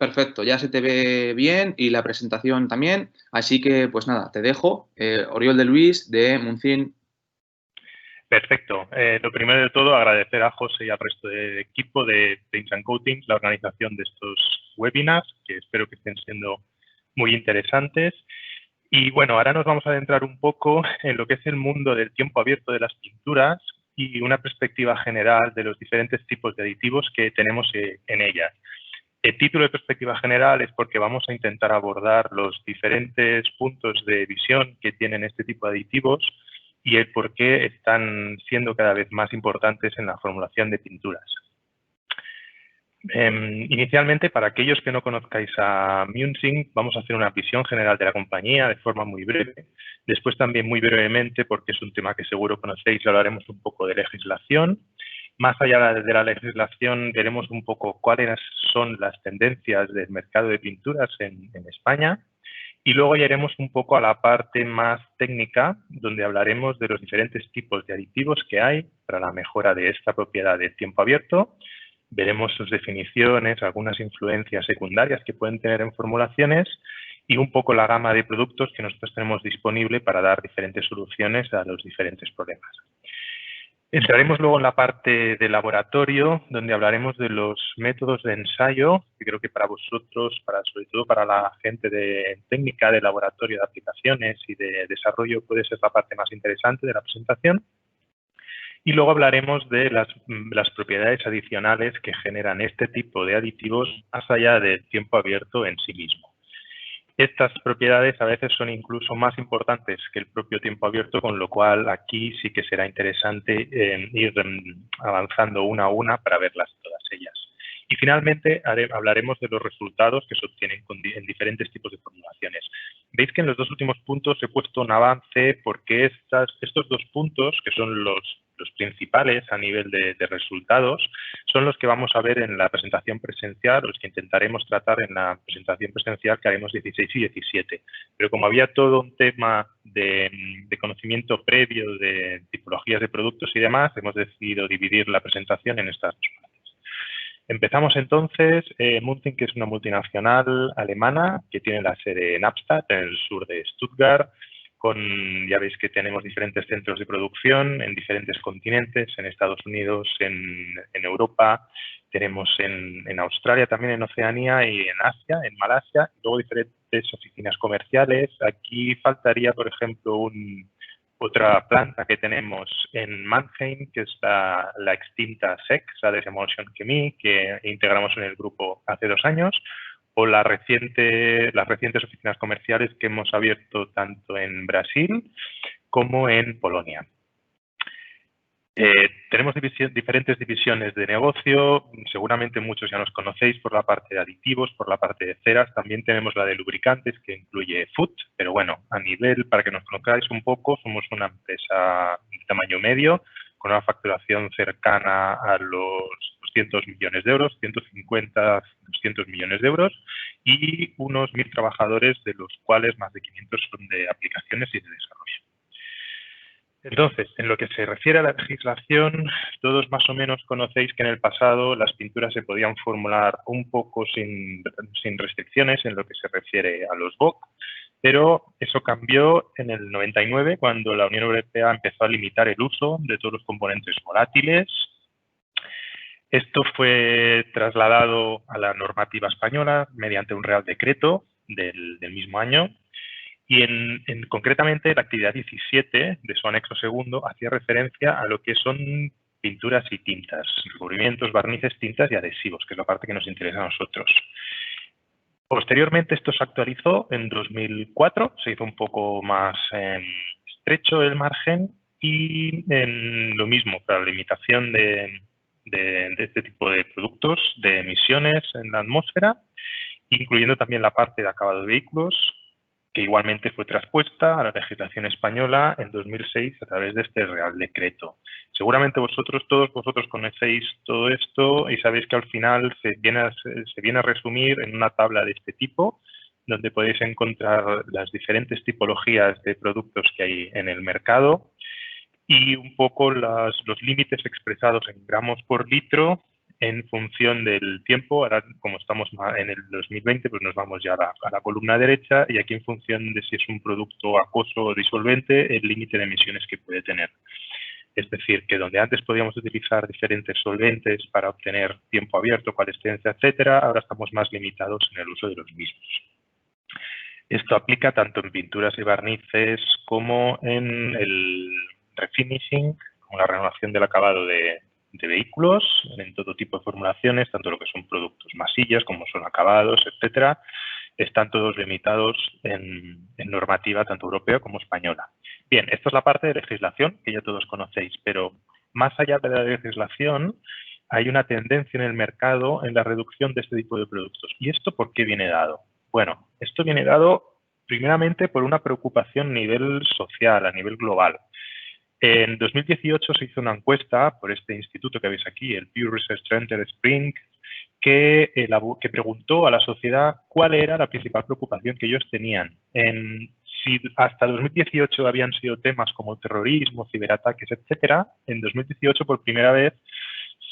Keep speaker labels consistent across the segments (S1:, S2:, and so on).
S1: Perfecto, ya se te ve bien y la presentación también. Así que, pues nada, te dejo. Oriol de Luis, de Muncin.
S2: Perfecto. Lo primero de todo, agradecer a José y al resto del equipo de Things and Coatings la organización de estos webinars, que espero que estén siendo muy interesantes. Y bueno, ahora nos vamos a adentrar un poco en lo que es el mundo del tiempo abierto de las pinturas y una perspectiva general de los diferentes tipos de aditivos que tenemos en ellas. El título de perspectiva general es porque vamos a intentar abordar los diferentes puntos de visión que tienen este tipo de aditivos y el por qué están siendo cada vez más importantes en la formulación de pinturas. Inicialmente, para aquellos que no conozcáis a Munsing, vamos a hacer una visión general de la compañía de forma muy breve. Después también muy brevemente, porque es un tema que seguro conocéis, hablaremos un poco de legislación. Más allá de la legislación, veremos un poco cuáles son las tendencias del mercado de pinturas en España. Y luego ya iremos un poco a la parte más técnica, donde hablaremos de los diferentes tipos de aditivos que hay para la mejora de esta propiedad de tiempo abierto. Veremos sus definiciones, algunas influencias secundarias que pueden tener en formulaciones y un poco la gama de productos que nosotros tenemos disponible para dar diferentes soluciones a los diferentes problemas. Entraremos luego en la parte de laboratorio, donde hablaremos de los métodos de ensayo, que creo que para vosotros, sobre todo para la gente de técnica, de laboratorio, de aplicaciones y de desarrollo, puede ser la parte más interesante de la presentación. Y luego hablaremos de las propiedades adicionales que generan este tipo de aditivos más allá del tiempo abierto en sí mismo. Estas propiedades a veces son incluso más importantes que el propio tiempo abierto, con lo cual aquí sí que será interesante ir avanzando una a una para verlas todas ellas. Y finalmente hablaremos de los resultados que se obtienen en diferentes tipos de formulaciones. Veis que en los dos últimos puntos he puesto un avance porque estos dos puntos, que son los principales a nivel de resultados, son los que vamos a ver en la presentación presencial, los que intentaremos tratar en la presentación presencial que haremos 16 y 17. Pero como había todo un tema de conocimiento previo de tipologías de productos y demás, hemos decidido dividir la presentación en estas dos partes. Empezamos entonces. Munsing, que es una multinacional alemana que tiene la sede en Albstadt, en el sur de Stuttgart. Ya veis que tenemos diferentes centros de producción en diferentes continentes, en Estados Unidos, en Europa, tenemos en Australia, también en Oceanía y en Asia, en Malasia, y luego diferentes oficinas comerciales. Aquí faltaría, por ejemplo, otra planta que tenemos en Mannheim, que es la extinta SEC, Sales Emulsion Chemie, que integramos en el grupo hace 2 años, o las recientes oficinas comerciales que hemos abierto tanto en Brasil como en Polonia. Tenemos diferentes divisiones de negocio. Seguramente muchos ya nos conocéis por la parte de aditivos, por la parte de ceras. También tenemos la de lubricantes, que incluye food. Pero bueno, a nivel, para que nos conozcáis un poco, somos una empresa de tamaño medio, con una facturación cercana a los 200 millones de euros, 150, 200 millones de euros, y unos 1.000 trabajadores, de los cuales más de 500 son de aplicaciones y de desarrollo. Entonces, en lo que se refiere a la legislación, todos más o menos conocéis que en el pasado las pinturas se podían formular un poco sin restricciones en lo que se refiere a los BOC, pero eso cambió en el 99, cuando la Unión Europea empezó a limitar el uso de todos los componentes volátiles. Esto fue trasladado a la normativa española mediante un Real Decreto del mismo año. Y concretamente la actividad 17 de su anexo segundo hacía referencia a lo que son pinturas y tintas, recubrimientos, barnices, tintas y adhesivos, que es la parte que nos interesa a nosotros. Posteriormente esto se actualizó en 2004, se hizo un poco más estrecho el margen y lo mismo para la limitación de este tipo de productos, de emisiones en la atmósfera, incluyendo también la parte de acabado de vehículos, que igualmente fue traspuesta a la legislación española en 2006 a través de este Real Decreto. Seguramente todos vosotros conocéis todo esto y sabéis que al final se viene a resumir en una tabla de este tipo, donde podéis encontrar las diferentes tipologías de productos que hay en el mercado y un poco los límites expresados en gramos por litro en función del tiempo. Ahora, como estamos en el 2020, pues nos vamos ya a la columna derecha, y aquí en función de si es un producto acuoso o disolvente, el límite de emisiones que puede tener. Es decir, que donde antes podíamos utilizar diferentes solventes para obtener tiempo abierto, coalescencia, etcétera, ahora estamos más limitados en el uso de los mismos. Esto aplica tanto en pinturas y barnices como en el refinishing, como la renovación del acabado de vehículos, en todo tipo de formulaciones, tanto lo que son productos masillas como son acabados, etcétera. Están todos limitados en normativa tanto europea como española. Bien, esta es la parte de legislación que ya todos conocéis, pero más allá de la legislación hay una tendencia en el mercado en la reducción de este tipo de productos. ¿Y esto por qué viene dado? Bueno, esto viene dado primeramente por una preocupación a nivel social, a nivel global. En 2018 se hizo una encuesta por este instituto que veis aquí, el Pew Research Center Spring, que preguntó a la sociedad cuál era la principal preocupación que ellos tenían. Si hasta 2018 habían sido temas como terrorismo, ciberataques, etcétera, en 2018 por primera vez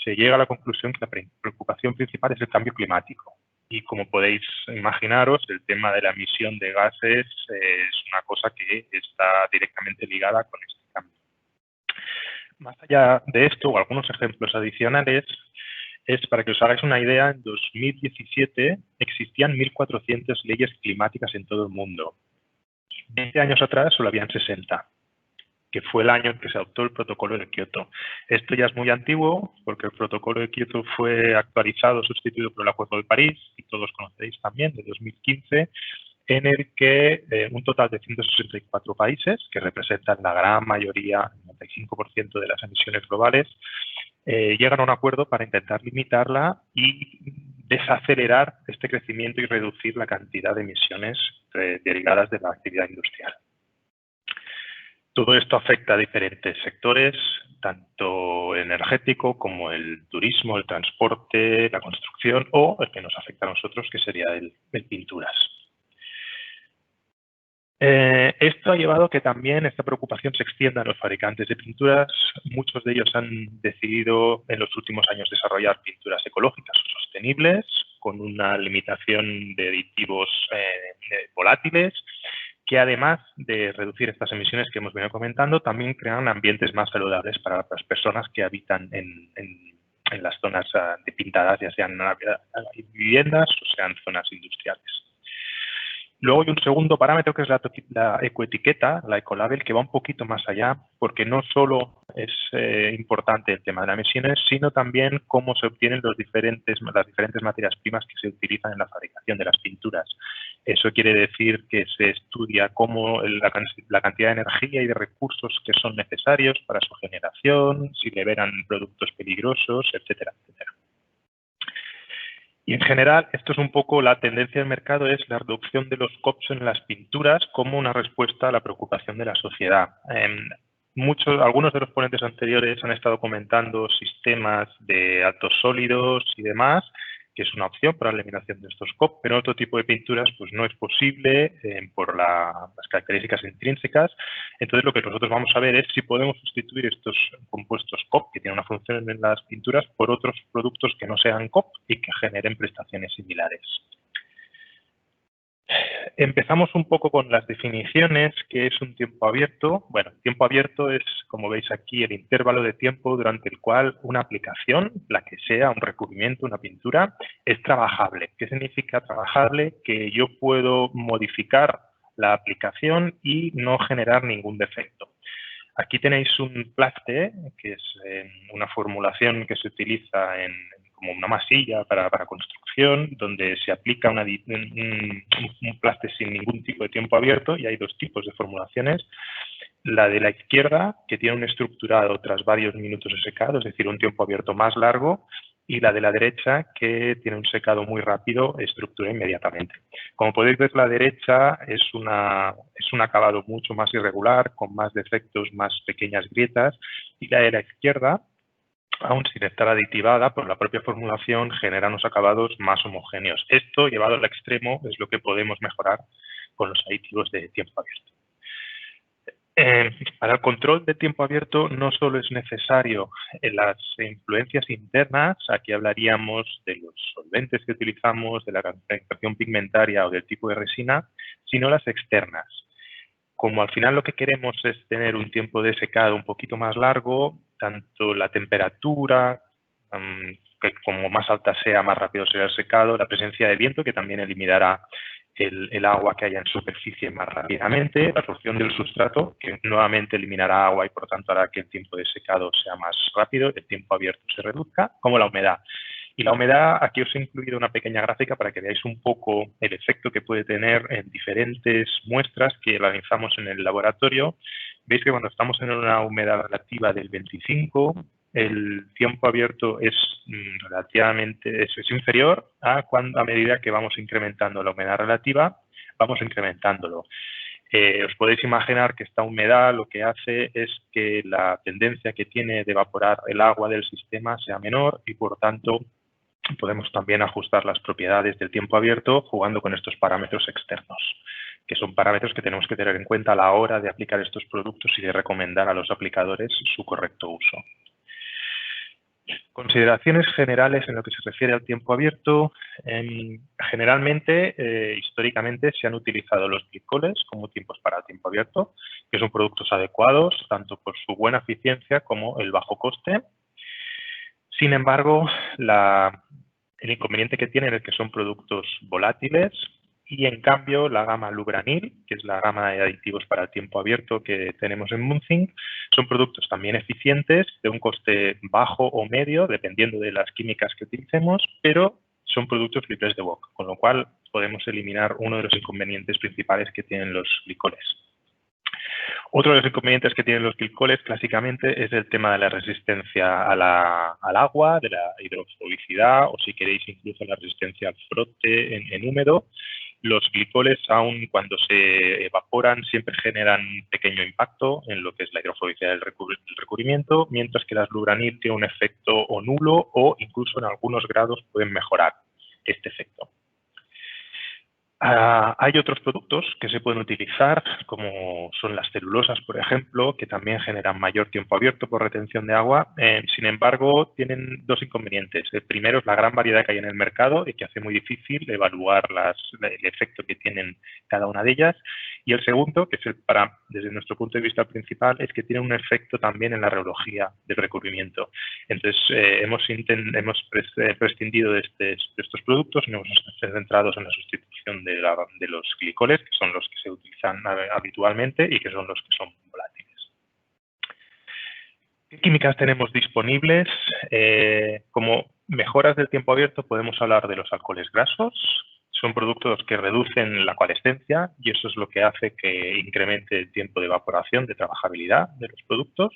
S2: se llega a la conclusión que la preocupación principal es el cambio climático. Y como podéis imaginaros, el tema de la emisión de gases es una cosa que está directamente ligada con este cambio. Más allá de esto, o algunos ejemplos adicionales, es para que os hagáis una idea, en 2017 existían 1.400 leyes climáticas en todo el mundo. 20 años atrás solo habían 60, que fue el año en que se adoptó el protocolo de Kioto. Esto ya es muy antiguo, porque el protocolo de Kioto fue actualizado, sustituido por el Acuerdo de París, y todos conocéis también, de 2015, en el que un total de 164 países, que representan la gran mayoría, el 95% de las emisiones globales, llegan a un acuerdo para intentar limitarla y desacelerar este crecimiento y reducir la cantidad de emisiones derivadas de la actividad industrial. Todo esto afecta a diferentes sectores, tanto energético como el turismo, el transporte, la construcción, o el que nos afecta a nosotros, que sería el pinturas. Esto ha llevado a que también esta preocupación se extienda a los fabricantes de pinturas. Muchos de ellos han decidido en los últimos años desarrollar pinturas ecológicas o sostenibles, con una limitación de aditivos volátiles, que además de reducir estas emisiones que hemos venido comentando, también crean ambientes más saludables para las personas que habitan en las zonas pintadas, ya sean viviendas o sean zonas industriales. Luego hay un segundo parámetro que es la ecoetiqueta, la ecolabel, que va un poquito más allá, porque no solo es importante el tema de las emisiones, sino también cómo se obtienen las diferentes materias primas que se utilizan en la fabricación de las pinturas. Eso quiere decir que se estudia cómo la cantidad de energía y de recursos que son necesarios para su generación, si liberan productos peligrosos, etcétera, etcétera. Y en general, esto es un poco la tendencia del mercado, es la reducción de los COPs en las pinturas como una respuesta a la preocupación de la sociedad. Algunos de los ponentes anteriores han estado comentando sistemas de altos sólidos y demás, que es una opción para la eliminación de estos COP, pero otro tipo de pinturas pues no es posible por las características intrínsecas. Entonces, lo que nosotros vamos a ver es si podemos sustituir estos compuestos COP, que tienen una función en las pinturas, por otros productos que no sean COP y que generen prestaciones similares. Empezamos un poco con las definiciones, que es un tiempo abierto. Bueno, el tiempo abierto es, como veis aquí, el intervalo de tiempo durante el cual una aplicación, la que sea, un recubrimiento, una pintura, es trabajable. ¿Qué significa trabajable? Que yo puedo modificar la aplicación y no generar ningún defecto. Aquí tenéis un plaste, que es una formulación que se utiliza como una masilla para construcción, donde se aplica un plaste sin ningún tipo de tiempo abierto, y hay dos tipos de formulaciones. La de la izquierda, que tiene un estructurado tras varios minutos de secado, es decir, un tiempo abierto más largo, y la de la derecha, que tiene un secado muy rápido, estructura inmediatamente. Como podéis ver, la derecha es un acabado mucho más irregular, con más defectos, más pequeñas grietas, y la de la izquierda, aún sin estar aditivada por la propia formulación, genera unos acabados más homogéneos. Esto, llevado al extremo, es lo que podemos mejorar con los aditivos de tiempo abierto. Para el control de tiempo abierto no solo es necesario las influencias internas, aquí hablaríamos de los solventes que utilizamos, de la concentración pigmentaria o del tipo de resina, sino las externas. Como al final lo que queremos es tener un tiempo de secado un poquito más largo, tanto la temperatura, que como más alta sea, más rápido será el secado, la presencia de viento, que también eliminará el agua que haya en superficie más rápidamente, la absorción del sustrato, que nuevamente eliminará agua y por lo tanto hará que el tiempo de secado sea más rápido, el tiempo abierto se reduzca, como la humedad. Y la humedad, aquí os he incluido una pequeña gráfica para que veáis un poco el efecto que puede tener en diferentes muestras que realizamos en el laboratorio. Veis que cuando estamos en una humedad relativa del 25, el tiempo abierto es relativamente es inferior a medida que vamos incrementando la humedad relativa, vamos incrementándolo. Os podéis imaginar que esta humedad lo que hace es que la tendencia que tiene de evaporar el agua del sistema sea menor y por tanto podemos también ajustar las propiedades del tiempo abierto jugando con estos parámetros externos, que son parámetros que tenemos que tener en cuenta a la hora de aplicar estos productos y de recomendar a los aplicadores su correcto uso. Consideraciones generales en lo que se refiere al tiempo abierto. Generalmente, históricamente, se han utilizado los glicoles como tiempos para tiempo abierto, que son productos adecuados tanto por su buena eficiencia como el bajo coste. Sin embargo, el inconveniente que tienen es que son productos volátiles y, en cambio, la gama Lubranil, que es la gama de aditivos para el tiempo abierto que tenemos en Munzing, son productos también eficientes, de un coste bajo o medio, dependiendo de las químicas que utilicemos, pero son productos libres de BOC, con lo cual podemos eliminar uno de los inconvenientes principales que tienen los glicoles. Otro de los inconvenientes que tienen los glicoles clásicamente es el tema de la resistencia al agua, de la hidrofobicidad o, si queréis, incluso la resistencia al frote en húmedo. Los glicoles, aun cuando se evaporan, siempre generan un pequeño impacto en lo que es la hidrofobicidad del recubrimiento, mientras que las Lubranil tienen un efecto o nulo o incluso en algunos grados pueden mejorar este efecto. Hay otros productos que se pueden utilizar, como son las celulosas, por ejemplo, que también generan mayor tiempo abierto por retención de agua. Sin embargo, tienen dos inconvenientes. El primero es la gran variedad que hay en el mercado y que hace muy difícil evaluar el efecto que tienen cada una de ellas. Y el segundo, que es desde nuestro punto de vista principal, es que tiene un efecto también en la reología del recubrimiento. Entonces, hemos prescindido de estos productos y nos hemos centrado en la sustitución de los glicoles, que son los que se utilizan habitualmente y que son los que son volátiles. ¿Qué químicas tenemos disponibles? Como mejoras del tiempo abierto podemos hablar de los alcoholes grasos. Son productos que reducen la coalescencia y eso es lo que hace que incremente el tiempo de evaporación, de trabajabilidad de los productos.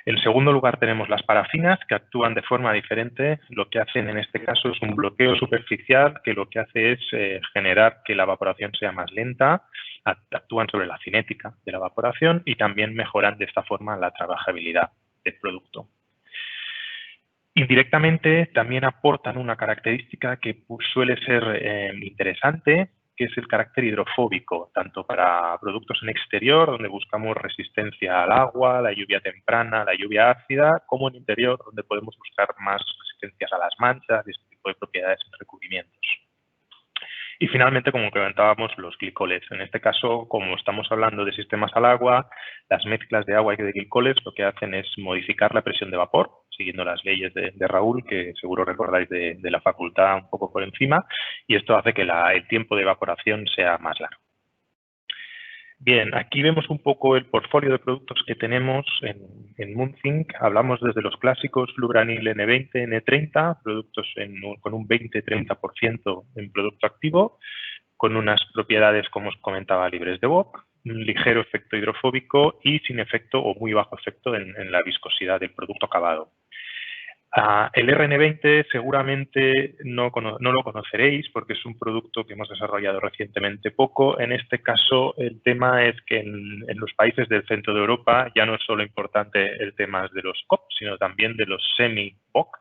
S2: En segundo lugar tenemos las parafinas, que actúan de forma diferente. Lo que hacen en este caso es un bloqueo superficial, que lo que hace es generar que la evaporación sea más lenta, actúan sobre la cinética de la evaporación y también mejoran de esta forma la trabajabilidad del producto. Indirectamente también aportan una característica que suele ser interesante, que es el carácter hidrofóbico, tanto para productos en exterior, donde buscamos resistencia al agua, la lluvia temprana, la lluvia ácida, como en interior, donde podemos buscar más resistencias a las manchas y este tipo de propiedades en recubrimientos. Y finalmente, como comentábamos, los glicoles. En este caso, como estamos hablando de sistemas al agua, las mezclas de agua y de glicoles lo que hacen es modificar la presión de vapor, siguiendo las leyes de Raúl, que seguro recordáis de la facultad un poco por encima, y esto hace que el tiempo de evaporación sea más largo. Bien, aquí vemos un poco el portfolio de productos que tenemos en Munzing. Hablamos desde los clásicos Lubranil N20, N30, productos con un 20-30% en producto activo, con unas propiedades, como os comentaba, libres de BOC, un ligero efecto hidrofóbico y sin efecto o muy bajo efecto en la viscosidad del producto acabado. El RN20 seguramente no lo conoceréis porque es un producto que hemos desarrollado recientemente poco. En este caso, el tema es que en los países del centro de Europa ya no es solo importante el tema de los COP, sino también de los semi-BOC.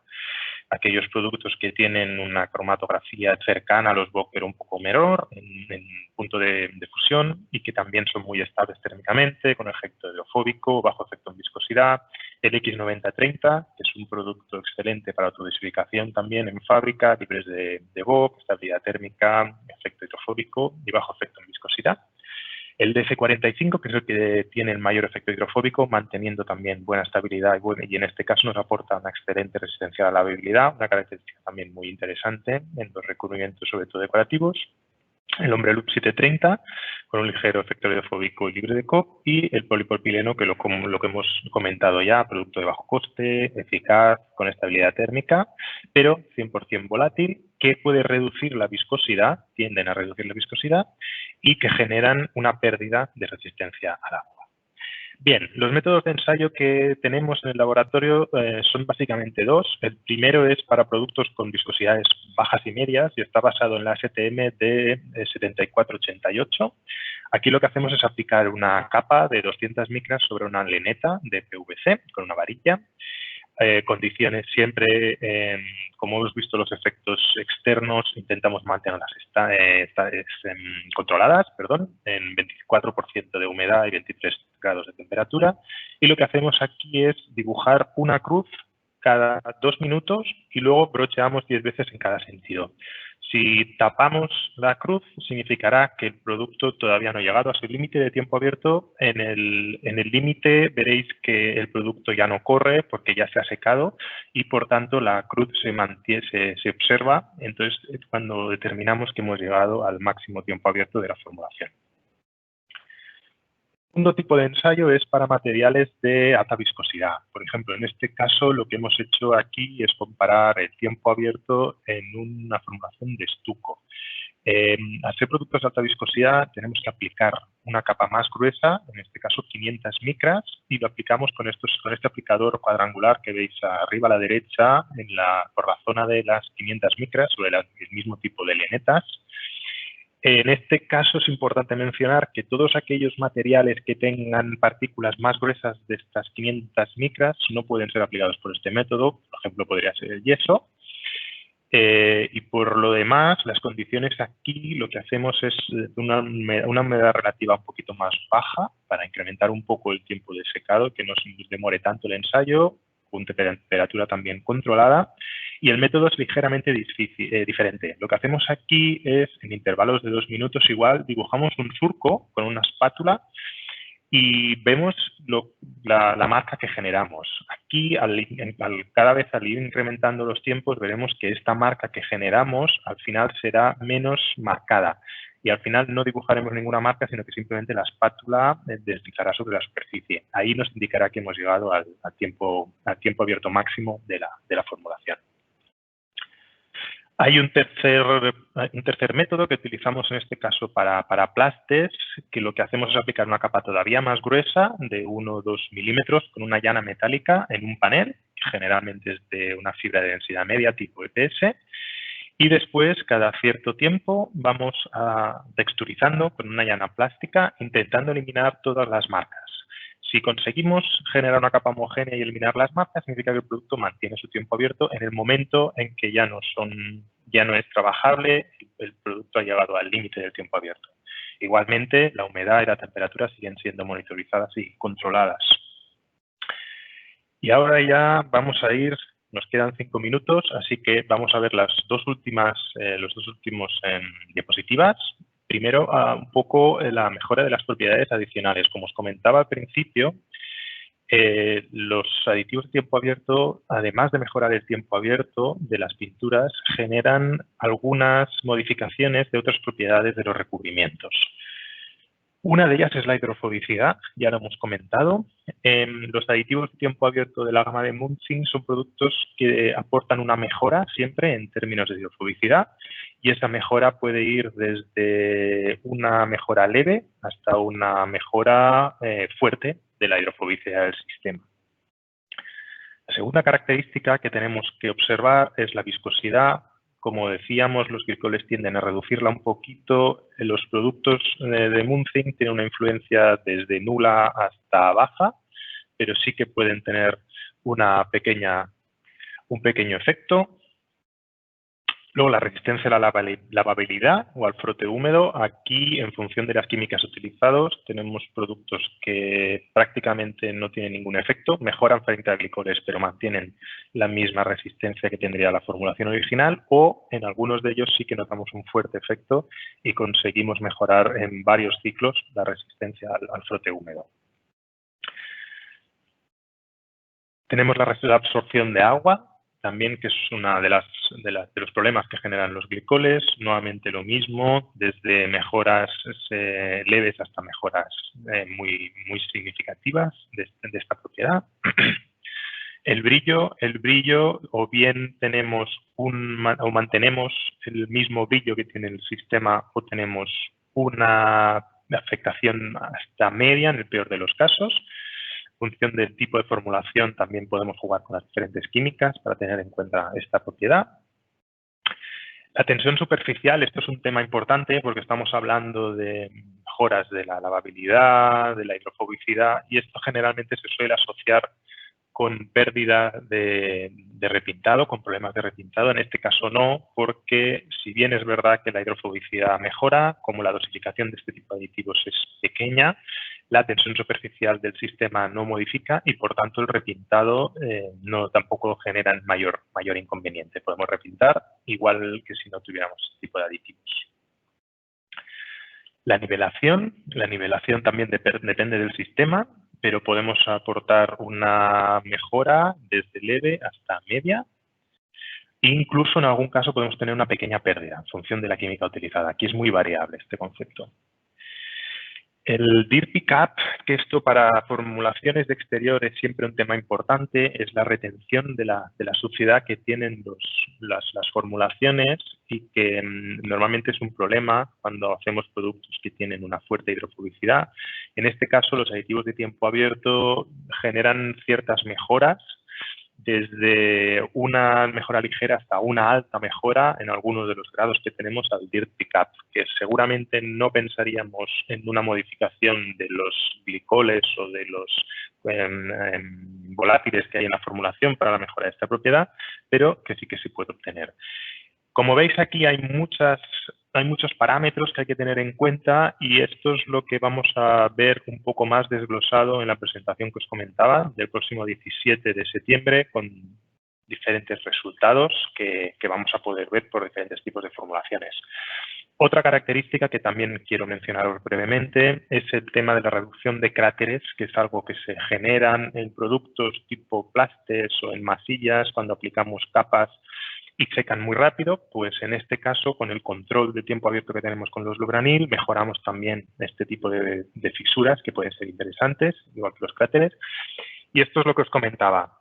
S2: aquellos productos que tienen una cromatografía cercana a los Boker un poco menor en punto de fusión y que también son muy estables térmicamente, con efecto hidrofóbico, bajo efecto en viscosidad. El X9030, que es un producto excelente para autodesificación también en fábrica, libres de BOK, estabilidad térmica, efecto hidrofóbico y bajo efecto en viscosidad. El DC45, que es el que tiene el mayor efecto hidrofóbico, manteniendo también buena estabilidad y en este caso nos aporta una excelente resistencia a la viabilidad, una característica también muy interesante en los recubrimientos, sobre todo decorativos. El Hombreloop 730, con un ligero efecto hidrofóbico y libre de COP, y el polipropileno, que lo que hemos comentado ya, producto de bajo coste, eficaz, con estabilidad térmica, pero 100% volátil, que puede reducir la viscosidad, tienden a reducir la viscosidad, y que generan una pérdida de resistencia al agua. Bien, los métodos de ensayo que tenemos en el laboratorio son básicamente dos. El primero es para productos con viscosidades bajas y medias y está basado en la STM de 7488. Aquí lo que hacemos es aplicar una capa de 200 micras sobre una leneta de PVC con una varilla. Condiciones siempre, como hemos visto los efectos externos, intentamos mantenerlas controladas, en 24% de humedad y 23 grados de temperatura. Y lo que hacemos aquí es dibujar una cruz cada 2 minutos y luego brocheamos 10 veces en cada sentido. Si tapamos la cruz, significará que el producto todavía no ha llegado a su límite de tiempo abierto. En el límite veréis que el producto ya no corre porque ya se ha secado y, por tanto, la cruz se observa. Entonces, es cuando determinamos que hemos llegado al máximo tiempo abierto de la formulación. El segundo tipo de ensayo es para materiales de alta viscosidad. Por ejemplo, en este caso lo que hemos hecho aquí es comparar el tiempo abierto en una formulación de estuco. Al ser productos de alta viscosidad tenemos que aplicar una capa más gruesa, en este caso 500 micras, y lo aplicamos con este aplicador cuadrangular que veis arriba a la derecha por la zona de las 500 micras sobre el mismo tipo de lenetas. En este caso es importante mencionar que todos aquellos materiales que tengan partículas más gruesas de estas 500 micras no pueden ser aplicados por este método. Por ejemplo, podría ser el yeso. Y por lo demás, las condiciones aquí lo que hacemos es una humedad relativa un poquito más baja para incrementar un poco el tiempo de secado, que no se nos demore tanto el ensayo, con temperatura también controlada. Y el método es ligeramente diferente. Lo que hacemos aquí es, en intervalos de 2 minutos igual, dibujamos un surco con una espátula y vemos la marca que generamos. Aquí, cada vez al ir incrementando los tiempos, veremos que esta marca que generamos al final será menos marcada. Y al final no dibujaremos ninguna marca, sino que simplemente la espátula deslizará sobre la superficie. Ahí nos indicará que hemos llegado al tiempo abierto máximo de la formulación. Hay un tercer método que utilizamos en este caso para plastes, que lo que hacemos es aplicar una capa todavía más gruesa de 1 o 2 milímetros con una llana metálica en un panel, que generalmente es de una fibra de densidad media tipo EPS, y después, cada cierto tiempo, vamos texturizando con una llana plástica, intentando eliminar todas las marcas. Si conseguimos generar una capa homogénea y eliminar las marcas, significa que el producto mantiene su tiempo abierto. En el momento en que ya no es trabajable, el producto ha llegado al límite del tiempo abierto. Igualmente, la humedad y la temperatura siguen siendo monitorizadas y controladas. Y ahora ya vamos a ir, nos quedan 5 minutos, así que vamos a ver los dos últimos diapositivas. Primero, un poco la mejora de las propiedades adicionales. Como os comentaba al principio, los aditivos de tiempo abierto, además de mejorar el tiempo abierto de las pinturas, generan algunas modificaciones de otras propiedades de los recubrimientos. Una de ellas es la hidrofobicidad, ya lo hemos comentado. Los aditivos de tiempo abierto de la gama de Munzing son productos que aportan una mejora siempre en términos de hidrofobicidad, y esa mejora puede ir desde una mejora leve hasta una mejora fuerte de la hidrofobicidad del sistema. La segunda característica que tenemos que observar es la viscosidad. Como decíamos, los glicoles tienden a reducirla un poquito. Los productos de Munzing tienen una influencia desde nula hasta baja, pero sí que pueden tener un pequeño efecto. Luego, la resistencia a la lavabilidad o al frote húmedo. Aquí, en función de las químicas utilizadas, tenemos productos que prácticamente no tienen ningún efecto, mejoran frente a glicoles, pero mantienen la misma resistencia que tendría la formulación original, o en algunos de ellos sí que notamos un fuerte efecto y conseguimos mejorar en varios ciclos la resistencia al frote húmedo. Tenemos la absorción de agua, también, que es uno de los problemas que generan los glicoles. Nuevamente lo mismo, desde mejoras leves hasta mejoras muy significativas de esta propiedad. El brillo, o bien tenemos o mantenemos el mismo brillo que tiene el sistema, o tenemos una afectación hasta media en el peor de los casos. En función del tipo de formulación también podemos jugar con las diferentes químicas para tener en cuenta esta propiedad. La tensión superficial, esto es un tema importante porque estamos hablando de mejoras de la lavabilidad, de la hidrofobicidad, y esto generalmente se suele asociar con pérdida de repintado, con problemas de repintado. En este caso no, porque si bien es verdad que la hidrofobicidad mejora, como la dosificación de este tipo de aditivos es pequeña, la tensión superficial del sistema no modifica y, por tanto, el repintado tampoco genera mayor inconveniente. Podemos repintar igual que si no tuviéramos este tipo de aditivos. La nivelación también depende del sistema, pero podemos aportar una mejora desde leve hasta media. Incluso en algún caso podemos tener una pequeña pérdida en función de la química utilizada. Aquí es muy variable este concepto. El Dirt Pickup, que esto para formulaciones de exterior es siempre un tema importante, es la retención de la suciedad que tienen las formulaciones, y que normalmente es un problema cuando hacemos productos que tienen una fuerte hidrofobicidad. En este caso, los aditivos de tiempo abierto generan ciertas mejoras, desde una mejora ligera hasta una alta mejora en algunos de los grados que tenemos al Dirt Pickup, que seguramente no pensaríamos en una modificación de los glicoles o de los volátiles que hay en la formulación para la mejora de esta propiedad, pero que sí que se puede obtener. Como veis, aquí hay muchos parámetros que hay que tener en cuenta, y esto es lo que vamos a ver un poco más desglosado en la presentación que os comentaba del próximo 17 de septiembre, con diferentes resultados que vamos a poder ver por diferentes tipos de formulaciones. Otra característica que también quiero mencionar brevemente es el tema de la reducción de cráteres, que es algo que se generan en productos tipo plastes o en masillas cuando aplicamos capas y secan muy rápido. Pues en este caso, con el control de tiempo abierto que tenemos con los Lubranil, mejoramos también este tipo de fisuras que pueden ser interesantes, igual que los cráteres. Y esto es lo que os comentaba.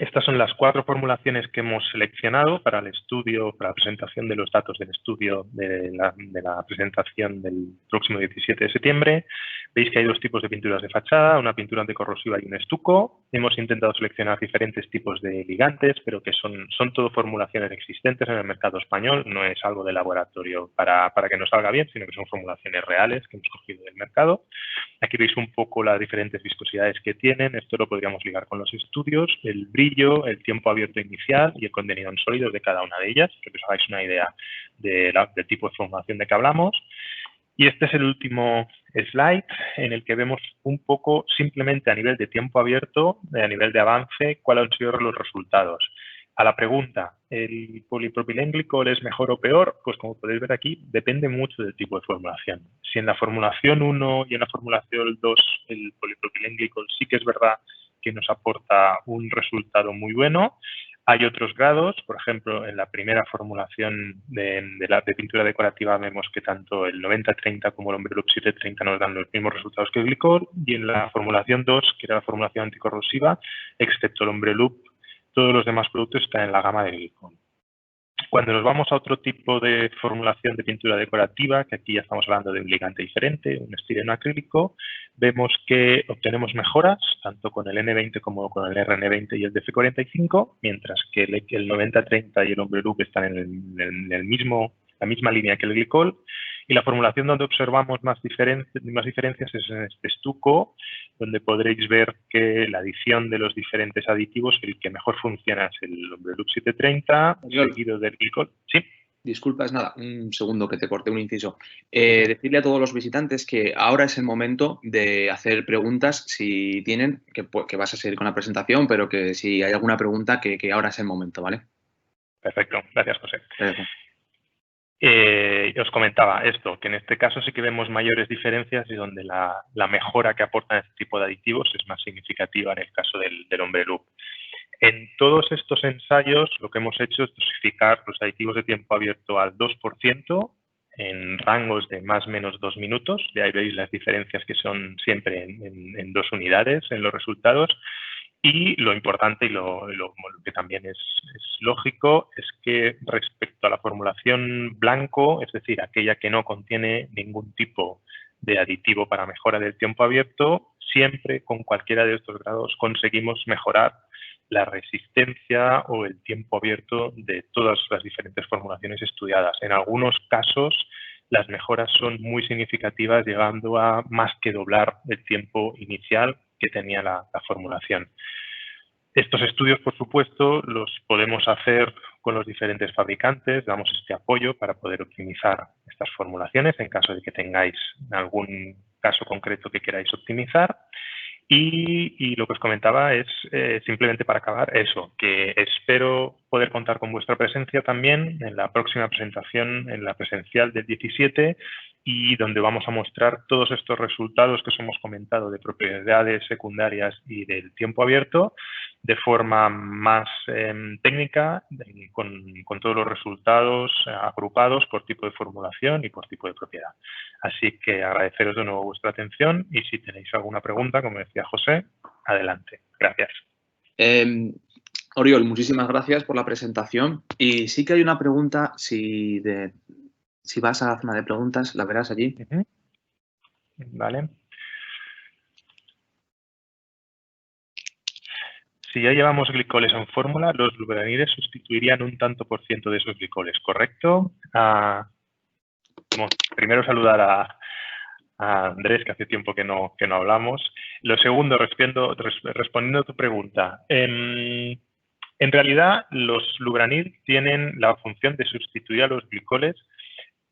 S2: Estas son las 4 formulaciones que hemos seleccionado para el estudio, para la presentación de los datos del estudio de la presentación del próximo 17 de septiembre. Veis que hay 2 tipos de pinturas de fachada, una pintura anticorrosiva y un estuco. Hemos intentado seleccionar diferentes tipos de ligantes, pero que son todo formulaciones existentes en el mercado español. No es algo de laboratorio para que nos salga bien, sino que son formulaciones reales que hemos cogido del mercado. Aquí veis un poco las diferentes viscosidades que tienen. Esto lo podríamos ligar con los estudios, el brillo, el tiempo abierto inicial y el contenido en sólidos de cada una de ellas, para que os hagáis una idea del tipo de formulación de que hablamos. Y este es el último slide, en el que vemos un poco simplemente a nivel de tiempo abierto, a nivel de avance, cuáles han sido los resultados. A la pregunta, ¿el polipropilenglicol es mejor o peor? Pues como podéis ver aquí, depende mucho del tipo de formulación. Si en la formulación 1 y en la formulación 2 el polipropilenglicol sí que es verdad que nos aporta un resultado muy bueno, hay otros grados. Por ejemplo, en la primera formulación de pintura decorativa vemos que tanto el 90-30 como el Ombre-Loop 730 nos dan los mismos resultados que el glicol, y en la formulación 2, que era la formulación anticorrosiva, excepto el Ombre-Loop, todos los demás productos están en la gama de glicol. Cuando nos vamos a otro tipo de formulación de pintura decorativa, que aquí ya estamos hablando de un ligante diferente, un estireno acrílico, vemos que obtenemos mejoras tanto con el N20 como con el RN20 y el DF45, mientras que el 90-30 y el Ombre-Loop están en la misma línea que el glicol. Y la formulación donde observamos más diferencias es en este estuco, donde podréis ver que la adición de los diferentes aditivos, el que mejor funciona es el Ombre-Loop 730, seguido del glicol. ¿Sí?
S1: Disculpa, es nada, un segundo que te corté un inciso. Decirle a todos los visitantes que ahora es el momento de hacer preguntas si tienen, que vas a seguir con la presentación, pero que si hay alguna pregunta, que ahora es el momento, ¿vale?
S2: Perfecto, gracias, José.
S1: Perfecto.
S2: Os comentaba esto, que en este caso sí que vemos mayores diferencias y donde la mejora que aportan este tipo de aditivos es más significativa en el caso del hombre loop. En todos estos ensayos lo que hemos hecho es dosificar los aditivos de tiempo abierto al 2% en rangos de más o menos 2 minutos. De ahí veis las diferencias que son siempre en 2 unidades en los resultados. Y lo importante y lo que también es lógico es que respecto a la formulación blanco, es decir, aquella que no contiene ningún tipo de aditivo para mejora del tiempo abierto, siempre con cualquiera de estos grados conseguimos mejorar la resistencia o el tiempo abierto de todas las diferentes formulaciones estudiadas. En algunos casos, las mejoras son muy significativas, llegando a más que doblar el tiempo inicial que tenía la formulación. Estos estudios, por supuesto, los podemos hacer con los diferentes fabricantes, damos este apoyo para poder optimizar estas formulaciones en caso de que tengáis algún caso concreto que queráis optimizar. Y lo que os comentaba es, simplemente para acabar, eso, que espero poder contar con vuestra presencia también en la próxima presentación, en la presencial del 17, y donde vamos a mostrar todos estos resultados que os hemos comentado de propiedades secundarias y del tiempo abierto de forma más técnica, con todos los resultados agrupados por tipo de formulación y por tipo de propiedad. Así que agradeceros de nuevo vuestra atención y si tenéis alguna pregunta, como decía José, adelante. Gracias.
S1: Oriol, muchísimas gracias por la presentación. Y sí que hay una pregunta, si vas a la zona de preguntas, la verás allí.
S2: Vale. Si ya llevamos glicoles en fórmula, los lubranires sustituirían un tanto por ciento de esos glicoles, ¿correcto? Primero saludar a Andrés, que hace tiempo que no hablamos. Lo segundo, respondiendo a tu pregunta, en realidad los lubranir tienen la función de sustituir a los glicoles,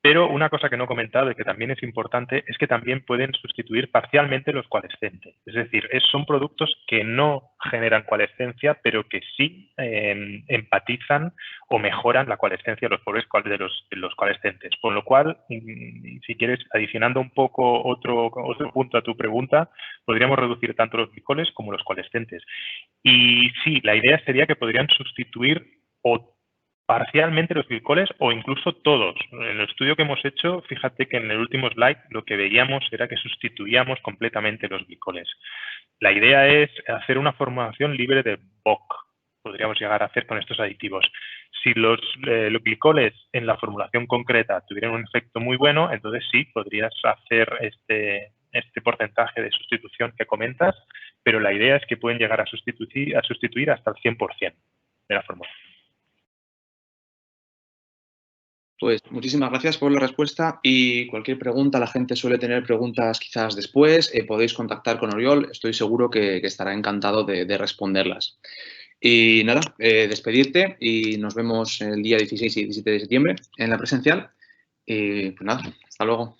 S2: pero una cosa que no he comentado y que también es importante es que también pueden sustituir parcialmente los coalescentes. Es decir, son productos que no generan coalescencia, pero que sí empatizan o mejoran la coalescencia de los pobres de los coalescentes. Con lo cual, si quieres, adicionando un poco otro punto a tu pregunta, podríamos reducir tanto los glicoles como los coalescentes. Y sí, la idea sería que podrían sustituir o parcialmente los glicoles o incluso todos. En el estudio que hemos hecho, fíjate que en el último slide lo que veíamos era que sustituíamos completamente los glicoles. La idea es hacer una formulación libre de BOC, podríamos llegar a hacer con estos aditivos. Si los glicoles en la formulación concreta tuvieran un efecto muy bueno, entonces sí, podrías hacer este porcentaje de sustitución que comentas, pero la idea es que pueden llegar a sustituir hasta el 100% de la formulación.
S1: Pues muchísimas gracias por la respuesta y cualquier pregunta, la gente suele tener preguntas quizás después, podéis contactar con Oriol, estoy seguro que estará encantado de responderlas. Y nada, despedirte y nos vemos el día 16 y 17 de septiembre en la presencial y pues nada, hasta luego.